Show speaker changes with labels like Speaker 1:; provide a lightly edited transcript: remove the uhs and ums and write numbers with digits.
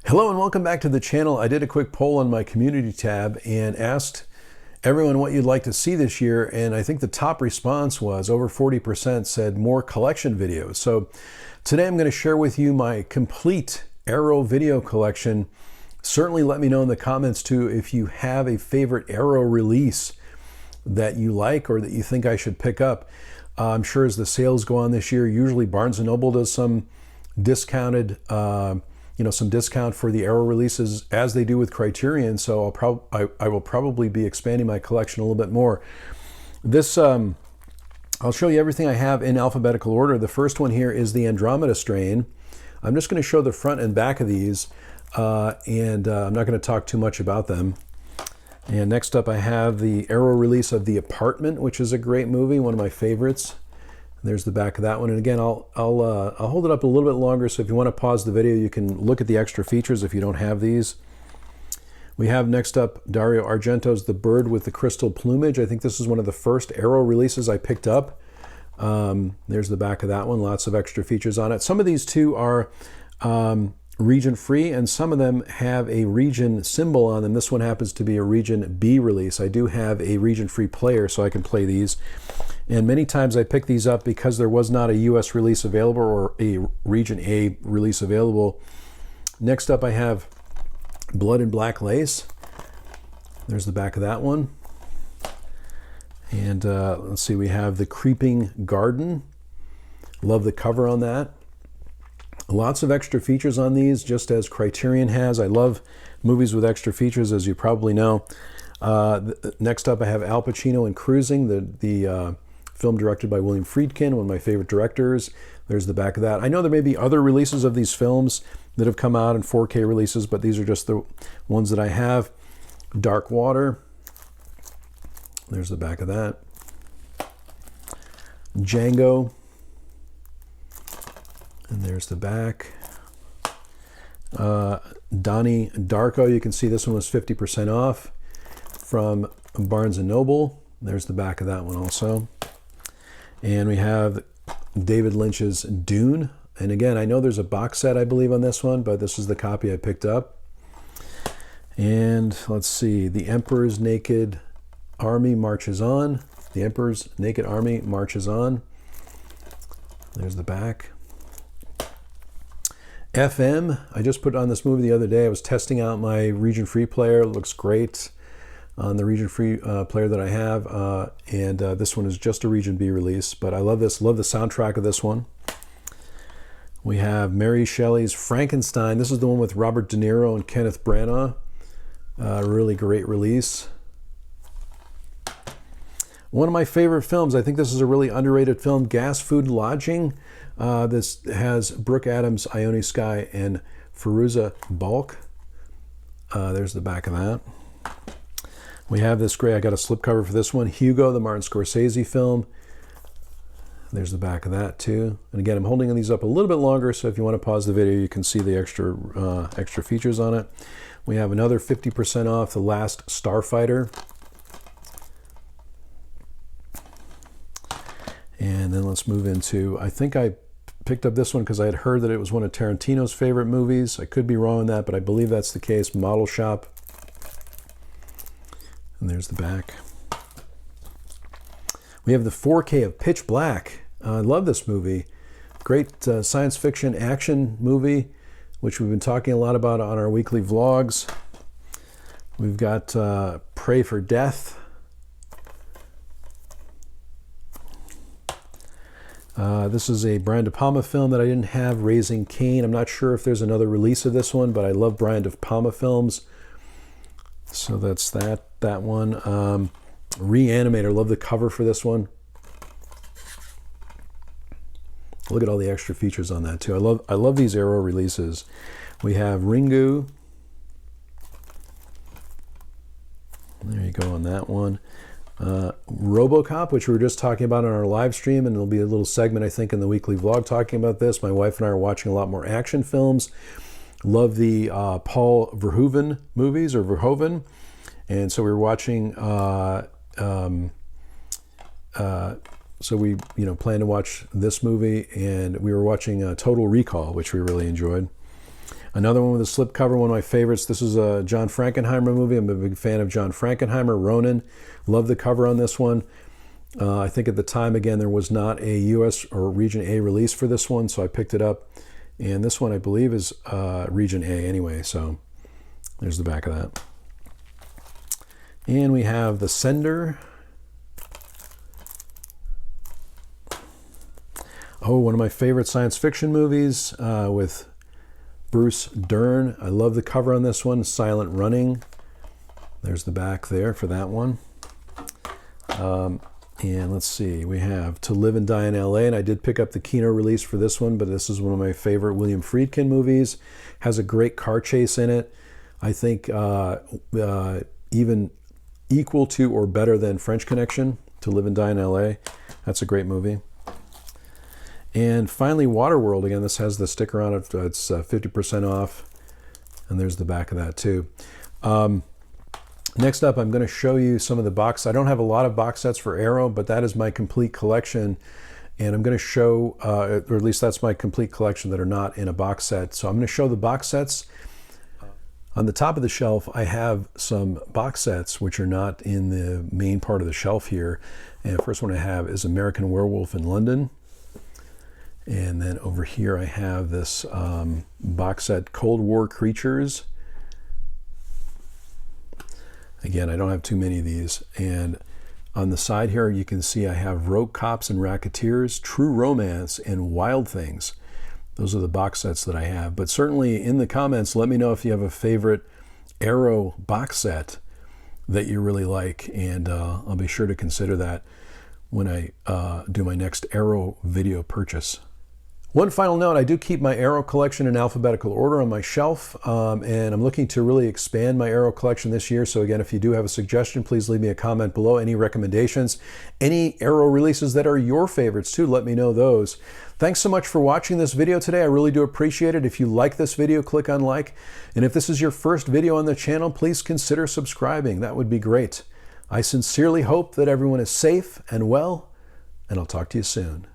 Speaker 1: Hello and welcome back to the channel. I did a quick poll on my community tab and asked everyone what you'd like to see this year, and I think the top response was over 40% said more collection videos. So today I'm going to share with you my complete Arrow video collection. Certainly let me know in the comments too if you have a favorite Arrow release that you like or that you think I should pick up. I'm sure as the sales go on this year, usually Barnes & Noble does some discounted some discount for the Arrow releases, as they do with Criterion. So I will probably be expanding my collection a little bit more. This I'll show you everything I have in alphabetical order. The first one here is the Andromeda strain. I'm just going to show the front and back of these, and I'm not going to talk too much about them. And next up I have the Arrow release of The Apartment, which is a great movie, one of my favorites. There's the back of that one. And again, I'll hold it up a little bit longer, so if you want to pause the video, you can look at the extra features if you don't have these. We have next up Dario Argento's The Bird with the Crystal Plumage. I think this is one of the first Arrow releases I picked up. There's the back of that one, lots of extra features on it. Some of these too are region free, and some of them have a region symbol on them. This one happens to be a region B release. I do have a region free player, so I can play these. And many times I pick these up because there was not a US release available or a region A release available. Next up I have Blood and Black Lace. There's the back of that one. And let's see, we have The Creeping Garden. Love the cover on that. Lots of extra features on these, just as Criterion has. I love movies with extra features, as you probably know. Next up I have Al Pacino in Cruising, the film directed by William Friedkin, one of my favorite directors. There's the back of that. I know there may be other releases of these films that have come out in 4K releases, but these are just the ones that I have. Dark Water. There's the back of that. Django. And there's the back. Donnie Darko. You can see this one was 50% off from Barnes & Noble. There's the back of that one also. And we have David Lynch's Dune. And again, I know there's a box set, I believe, on this one, but this is the copy I picked up. And let's see, The Emperor's Naked Army Marches On. The Emperor's Naked Army Marches On. There's the back. FM, I just put on this movie the other day. I was testing out my region free player. It looks great on the region free player that I have, and this one is just a region B release, but I love this, love the soundtrack of this one. We have Mary Shelley's Frankenstein. This is the one with Robert De Niro and Kenneth Branagh. Really great release. One of my favorite films, I think this is a really underrated film, Gas, Food, Lodging. This has Brooke Adams, Ione Skye, and Fairuza Balk. There's the back of that. We have this great, I got a slipcover for this one, Hugo, the Martin Scorsese film. There's the back of that too. And again, I'm holding these up a little bit longer, so if you want to pause the video, you can see the extra features on it. We have another 50% off, The Last Starfighter. And then let's move into, I think I picked up this one because I had heard that it was one of Tarantino's favorite movies. I could be wrong on that, but I believe that's the case. Model Shop. And there's the back. We have the 4K of Pitch Black. I love this movie. Great science fiction action movie, which we've been talking a lot about on our weekly vlogs. We've got Pray for Death. This is a Brian De Palma film that I didn't have, Raising Cain. I'm not sure if there's another release of this one, but I love Brian De Palma films. So that's that one. Reanimator, love the cover for this one. Look at all the extra features on that too. I love these Arrow releases. We have Ringu. There you go on that one. RoboCop, which we were just talking about on our live stream, and there'll be a little segment, I think, in the weekly vlog talking about this. My wife and I are watching a lot more action films. Love the Paul Verhoeven movies, or Verhoeven. And so we were watching, so we plan to watch this movie, and we were watching Total Recall, which we really enjoyed. Another one with a slipcover, one of my favorites. This is a John Frankenheimer movie. I'm a big fan of John Frankenheimer. Ronin. Love the cover on this one. I think at the time, again, there was not a US or Region A release for this one, so I picked it up. And this one, I believe, is Region A anyway, so there's the back of that. And we have The Sender. Oh, one of my favorite science fiction movies with Bruce Dern. I love the cover on this one, Silent Running. There's the back there for that one. And let's see, we have To Live and Die in LA, and I did pick up the Kino release for this one, but this is one of my favorite William Friedkin movies. Has a great car chase in it. I think even equal to or better than French Connection, To Live and Die in LA. That's a great movie. And finally, Waterworld. Again, this has the sticker on it. It's 50% off. And there's the back of that too. Next up, I'm going to show you some of the box. I don't have a lot of box sets for Arrow, but that is my complete collection. And I'm going to show, or at least that's my complete collection that are not in a box set. So I'm going to show the box sets. On the top of the shelf, I have some box sets which are not in the main part of the shelf here. And the first one I have is American Werewolf in London. And then over here I have this box set, Cold War Creatures. Again, I don't have too many of these. And on the side here, you can see I have Rogue Cops and Racketeers, True Romance, and Wild Things. Those are the box sets that I have. But certainly in the comments, let me know if you have a favorite Arrow box set that you really like. And I'll be sure to consider that when I do my next Arrow video purchase. One final note, I do keep my Arrow collection in alphabetical order on my shelf, and I'm looking to really expand my Arrow collection this year. So again, if you do have a suggestion, please leave me a comment below. Any recommendations, any Arrow releases that are your favorites too, let me know those. Thanks so much for watching this video today. I really do appreciate it. If you like this video, click on like. And if this is your first video on the channel, please consider subscribing. That would be great. I sincerely hope that everyone is safe and well, and I'll talk to you soon.